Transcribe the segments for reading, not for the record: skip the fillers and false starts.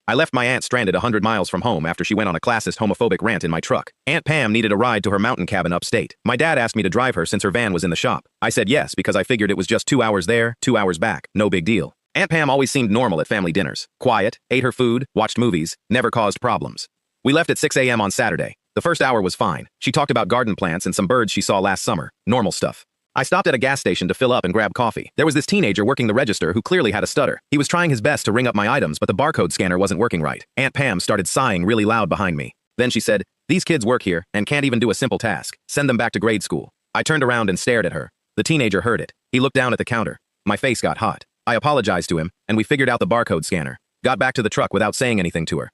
I left my aunt stranded 100 miles from home after she went on a classist homophobic rant in my truck. Aunt Pam needed a ride to her mountain cabin upstate. My dad asked me to drive her since her van was in the shop. I said yes because I figured it was just 2 hours there, 2 hours back. No big deal. Aunt Pam always seemed normal at family dinners. Quiet, ate her food, watched movies, never caused problems. We left at 6 a.m. on Saturday. The first hour was fine. She talked about garden plants and some birds she saw last summer. Normal stuff. I stopped at a gas station to fill up and grab coffee. There was this teenager working the register who clearly had a stutter. He was trying his best to ring up my items, but the barcode scanner wasn't working right. Aunt Pam started sighing really loud behind me. Then she said, "These kids work here and can't even do a simple task. Send them back to grade school." I turned around and stared at her. The teenager heard it. He looked down at the counter. My face got hot. I apologized to him, and we figured out the barcode scanner. Got back to the truck without saying anything to her.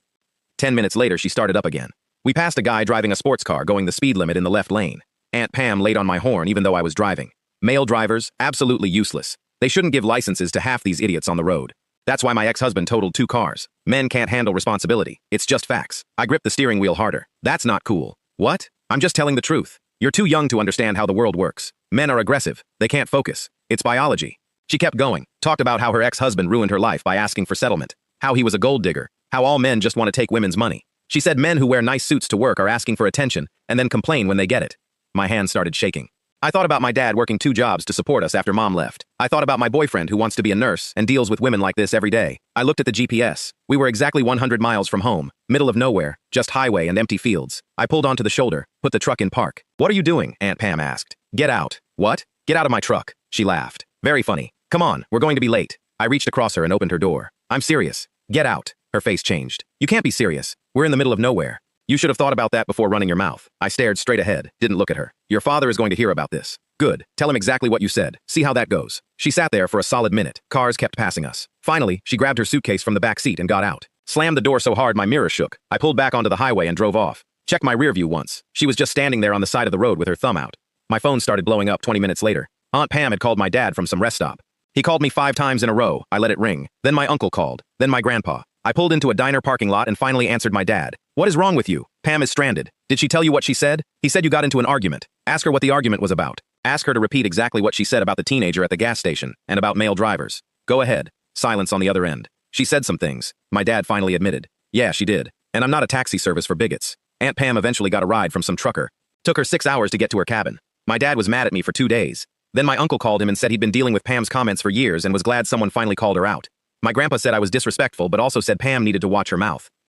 10 minutes later, she started up again. We passed a guy driving a sports car going the speed limit in the left lane. Aunt Pam laid on my horn even though I was driving. Male drivers, absolutely useless. They shouldn't give licenses to half these idiots on the road. That's why my ex-husband totaled 2 cars. Men can't handle responsibility. It's just facts. I gripped the steering wheel harder. That's not cool. What? I'm just telling the truth. You're too young to understand how the world works. Men are aggressive. They can't focus. It's biology. She kept going, talked about how her ex-husband ruined her life by asking for settlement, how he was a gold digger, how all men just want to take women's money. She said men who wear nice suits to work are asking for attention and then complain when they get it. My hands started shaking. I thought about my dad working 2 jobs to support us after mom left. I thought about my boyfriend who wants to be a nurse and deals with women like this every day. I looked at the GPS. We were exactly 100 miles from home, middle of nowhere, just highway and empty fields. I pulled onto the shoulder, put the truck in park. "What are you doing?" Aunt Pam asked. "Get out." "What?" "Get out of my truck." She laughed. "Very funny. Come on, we're going to be late." I reached across her and opened her door. "I'm serious. Get out." Her face changed. "You can't be serious. We're in the middle of nowhere. You should have thought about that before running your mouth." I stared straight ahead, didn't look at her. "Your father is going to hear about this." "Good. Tell him exactly what you said. See how that goes." She sat there for a solid minute. Cars kept passing us. Finally, she grabbed her suitcase from the back seat and got out. Slammed the door so hard my mirror shook. I pulled back onto the highway and drove off. Checked my rear view once. She was just standing there on the side of the road with her thumb out. My phone started blowing up 20 minutes later. Aunt Pam had called my dad from some rest stop. He called me 5 times in a row. I let it ring. Then my uncle called. Then my grandpa. I pulled into a diner parking lot and finally answered my dad. "What is wrong with you? Pam is stranded. Did she tell you what she said?" "He said you got into an argument." "Ask her what the argument was about. Ask her to repeat exactly what she said about the teenager at the gas station and about male drivers." "Go ahead." Silence on the other end. "She said some things." My dad finally admitted. "Yeah, she did. And I'm not a taxi service for bigots." Aunt Pam eventually got a ride from some trucker. Took her 6 hours to get to her cabin. My dad was mad at me for 2 days. Then my uncle called him and said he'd been dealing with Pam's comments for years and was glad someone finally called her out. My grandpa said I was disrespectful but also said Pam needed to watch her mouth.